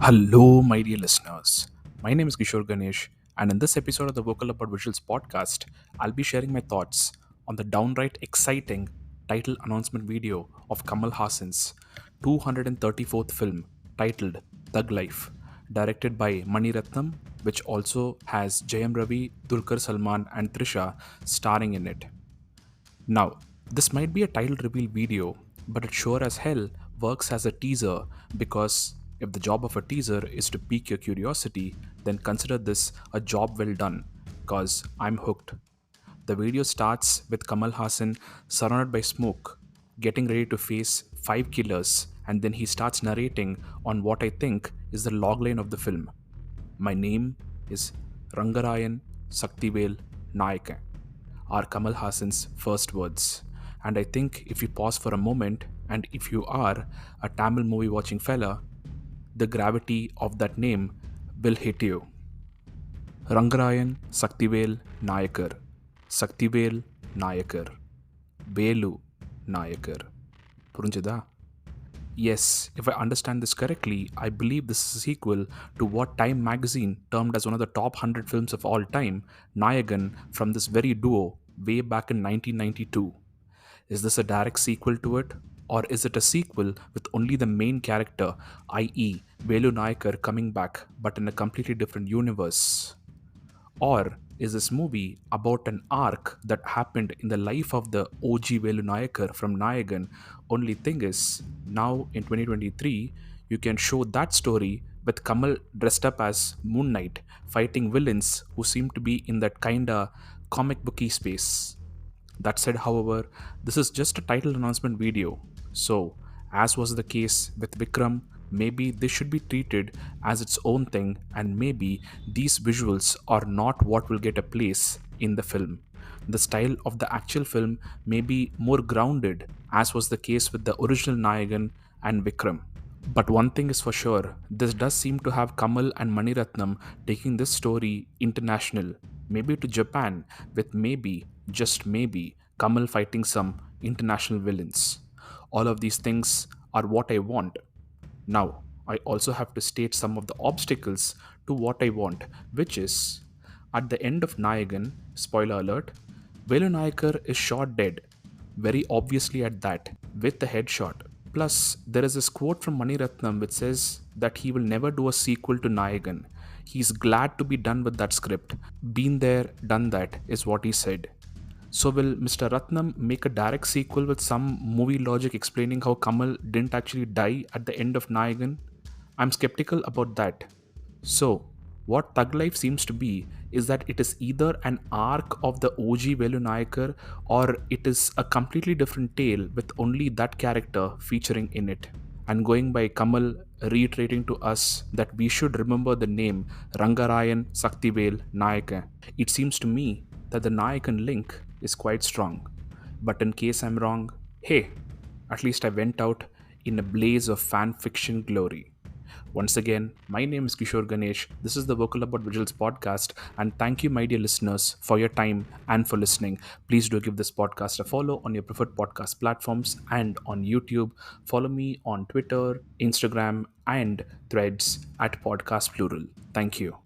Hello, my dear listeners. My name is Kishore Ganesh, and in this episode of the Vocal About Visuals podcast, I'll be sharing my thoughts on the downright exciting title announcement video of Kamal Hassan's 234th film titled Thug Life, directed by Mani Ratnam, which also has Jayam Ravi, Dulquer Salman, and Trisha starring in it. Now, this might be a title reveal video, but it sure as hell works as a teaser because if the job of a teaser is to pique your curiosity, then consider this a job well done because I'm hooked. The video starts with Kamal Hassan surrounded by smoke, getting ready to face five killers, and then he starts narrating on what I think is the logline of the film. My name is Rangarayan Saktivel Nayakar are Kamal Hassan's first words. And I think if you pause for a moment, and if you are a Tamil movie watching fella, the gravity of that name will hit you. Rangarayan Saktivel Nayakar. Saktivel Nayakar. Velu Nayakar. Purunjada? Yes, if I understand this correctly, I believe this is a sequel to what Time magazine termed as one of the top 100 films of all time, Nayagan, from this very duo way back in 1992. Is this a direct sequel to it? Or is it a sequel with only the main character, i.e., Velu Nayakar, coming back but in a completely different universe? Or is this movie about an arc that happened in the life of the OG Velu Nayakar from Nayagan? Only thing is, now in 2023, you can show that story with Kamal dressed up as Moon Knight fighting villains who seem to be in that kinda comic booky space. That said, however, this is just a title announcement video. So, as was the case with Vikram, maybe this should be treated as its own thing, and maybe these visuals are not what will get a place in the film. The style of the actual film may be more grounded, as was the case with the original Nayagan and Vikram. But one thing is for sure, this does seem to have Kamal and Mani Ratnam taking this story international, maybe to Japan, with maybe, just maybe, Kamal fighting some international villains. All of these things are what I want. Now, I also have to state some of the obstacles to what I want, which is at the end of Nayagan, spoiler alert, Velu Nayakar is shot dead, very obviously at that, with the headshot. Plus, there is this quote from Mani Ratnam which says that he will never do a sequel to Nayagan. He's glad to be done with that script. Been there, done that, is what he said. So, will Mr. Ratnam make a direct sequel with some movie logic explaining how Kamal didn't actually die at the end of Nayagan? I'm skeptical about that. So, what Thug Life seems to be is that it is either an arc of the OG Velu Nayakar or it is a completely different tale with only that character featuring in it. And going by Kamal reiterating to us that we should remember the name Rangarayan Saktivel Nayaka. It seems to me that the Nayakan link is quite strong. But in case I'm wrong, hey, at least I went out in a blaze of fan fiction glory. Once again, my name is Kishore Ganesh. This is the Vocal About Visuals podcast, and thank you, my dear listeners, for your time and for listening. Please do give this podcast a follow on your preferred podcast platforms and on YouTube. Follow me on Twitter, Instagram, and threads at Podcast Plural. Thank you.